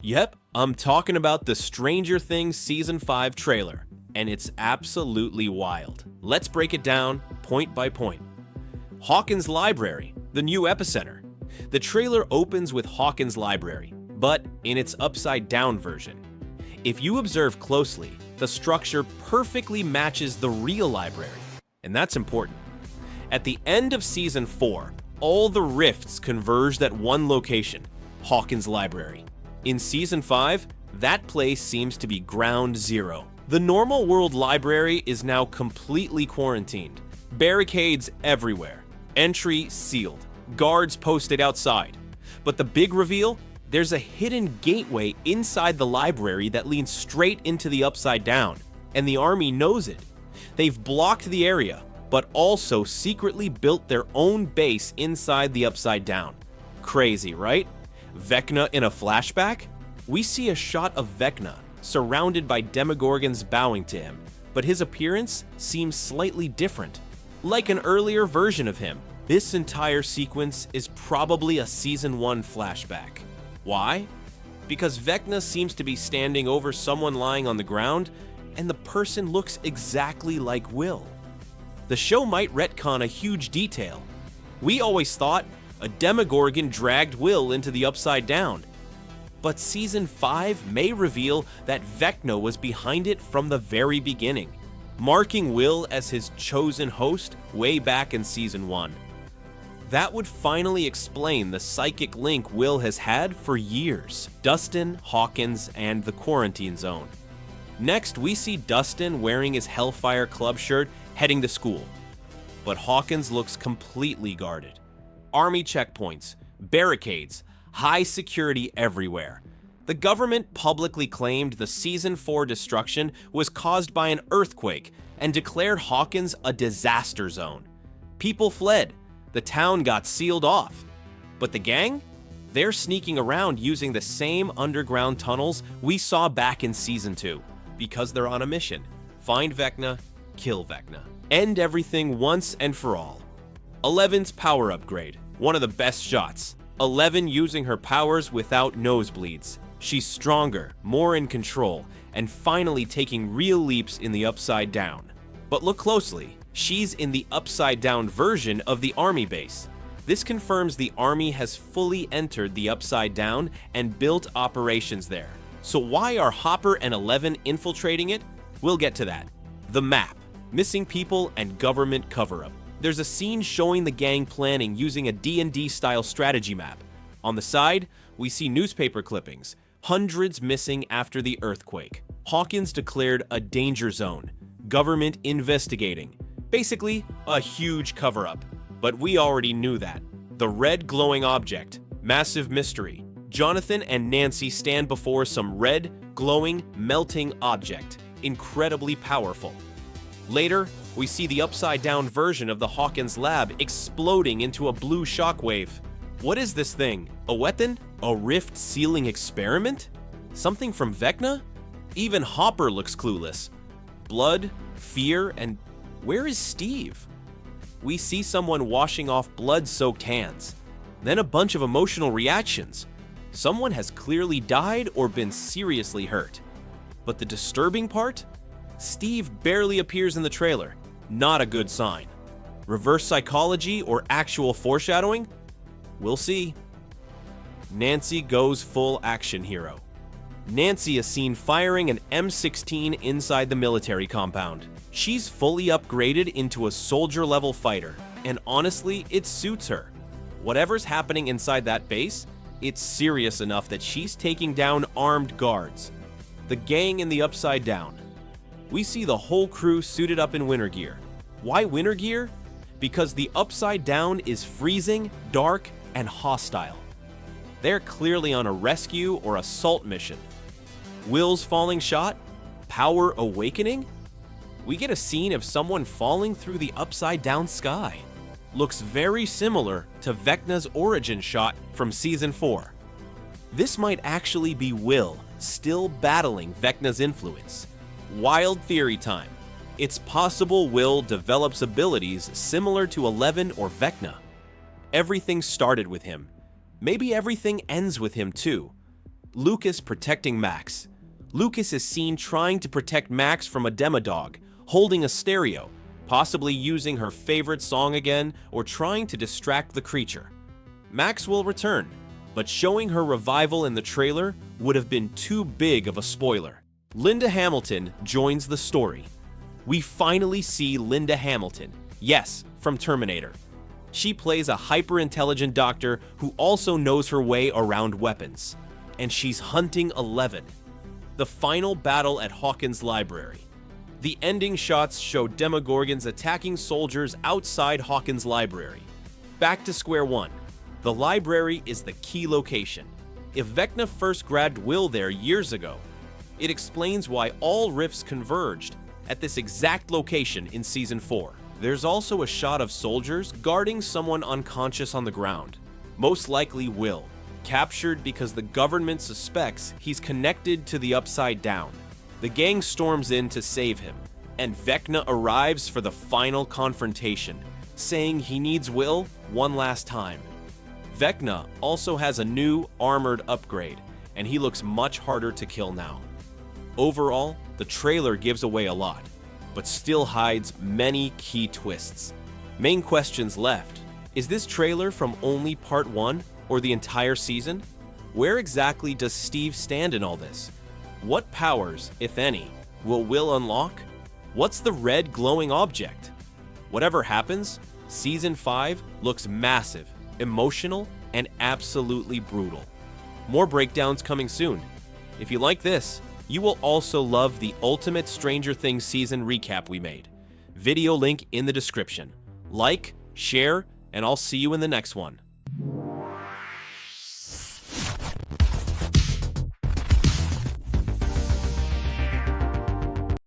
Yep, I'm talking about the Stranger Things Season 5 trailer, and it's absolutely wild. Let's break it down point by point. Hawkins Library, the new epicenter. The trailer opens with Hawkins Library, but in its upside-down version. If you observe closely, the structure perfectly matches the real library, and that's important. At the end of Season 4, all the rifts converged at one location, Hawkins Library. In Season 5, that place seems to be ground zero. The normal world library is now completely quarantined. Barricades everywhere. Entry sealed. Guards posted outside. But the big reveal? There's a hidden gateway inside the library that leads straight into the Upside Down, and the army knows it. They've blocked the area, but also secretly built their own base inside the Upside Down. Crazy, right? Vecna in a flashback? We see a shot of Vecna, surrounded by Demogorgons bowing to him, but his appearance seems slightly different, like an earlier version of him. This entire sequence is probably a Season 1 flashback. Why? Because Vecna seems to be standing over someone lying on the ground, and the person looks exactly like Will. The show might retcon a huge detail. We always thought a Demogorgon dragged Will into the Upside Down, but Season 5 may reveal that Vecna was behind it from the very beginning, marking Will as his chosen host way back in Season 1. That would finally explain the psychic link Will has had for years: Dustin, Hawkins, and the quarantine zone. Next, we see Dustin wearing his Hellfire Club shirt heading to school, but Hawkins looks completely guarded. Army checkpoints, barricades, high security everywhere. The government publicly claimed the Season 4 destruction was caused by an earthquake and declared Hawkins a disaster zone. People fled. The town got sealed off. But the gang? They're sneaking around using the same underground tunnels we saw back in Season 2, because they're on a mission. Find Vecna, kill Vecna. End everything once and for all. 11's power upgrade, one of the best shots. 11 using her powers without nosebleeds. She's stronger, more in control, and finally taking real leaps in the Upside Down. But look closely, she's in the Upside Down version of the army base. This confirms the army has fully entered the Upside Down and built operations there. So why are Hopper and 11 infiltrating it? We'll get to that. The map, missing people, and government cover-up. There's a scene showing the gang planning using a D&D style strategy map. On the side, we see newspaper clippings, hundreds missing after the earthquake. Hawkins declared a danger zone, government investigating. Basically, a huge cover-up. But we already knew that. The red glowing object, massive mystery. Jonathan and Nancy stand before some red, glowing, melting object, incredibly powerful. Later, we see the upside-down version of the Hawkins lab exploding into a blue shockwave. What is this thing? A weapon? A rift-sealing experiment? Something from Vecna? Even Hopper looks clueless. Blood, fear, and where is Steve? We see someone washing off blood-soaked hands. Then a bunch of emotional reactions. Someone has clearly died or been seriously hurt. But the disturbing part? Steve barely appears in the trailer. Not a good sign. Reverse psychology or actual foreshadowing? We'll see. Nancy goes full action hero. Nancy is seen firing an M16 inside the military compound. She's fully upgraded into a soldier-level fighter, and honestly, it suits her. Whatever's happening inside that base, it's serious enough that she's taking down armed guards. The gang in the Upside Down. We see the whole crew suited up in winter gear. Why winter gear? Because the Upside Down is freezing, dark, and hostile. They're clearly on a rescue or assault mission. Will's falling shot? Power awakening? We get a scene of someone falling through the Upside Down sky. Looks very similar to Vecna's origin shot from Season 4. This might actually be Will still battling Vecna's influence. Wild theory time. It's possible Will develops abilities similar to 11 or Vecna. Everything started with him. Maybe everything ends with him too. Lucas protecting Max. Lucas is seen trying to protect Max from a demodog, holding a stereo, possibly using her favorite song again or trying to distract the creature. Max will return, but showing her revival in the trailer would have been too big of a spoiler. Linda Hamilton joins the story. We finally see Linda Hamilton, yes, from Terminator. She plays a hyper-intelligent doctor who also knows her way around weapons, and she's hunting Eleven. The final battle at Hawkins' library. The ending shots show Demogorgons attacking soldiers outside Hawkins' library. Back to square one. The library is the key location. If Vecna first grabbed Will there years ago, it explains why all rifts converged at this exact location in Season 4. There's also a shot of soldiers guarding someone unconscious on the ground, most likely Will, captured because the government suspects he's connected to the Upside Down. The gang storms in to save him, and Vecna arrives for the final confrontation, saying he needs Will one last time. Vecna also has a new armored upgrade, and he looks much harder to kill now. Overall, the trailer gives away a lot, but still hides many key twists. Main questions left: is this trailer from only part 1 or the entire season? Where exactly does Steve stand in all this? What powers, if any, will Will unlock? What's the red glowing object? Whatever happens, Season 5 looks massive, emotional, and absolutely brutal. More breakdowns coming soon. If you like this, you will also love the ultimate Stranger Things season recap we made. Video link in the description. Like, share, and I'll see you in the next one.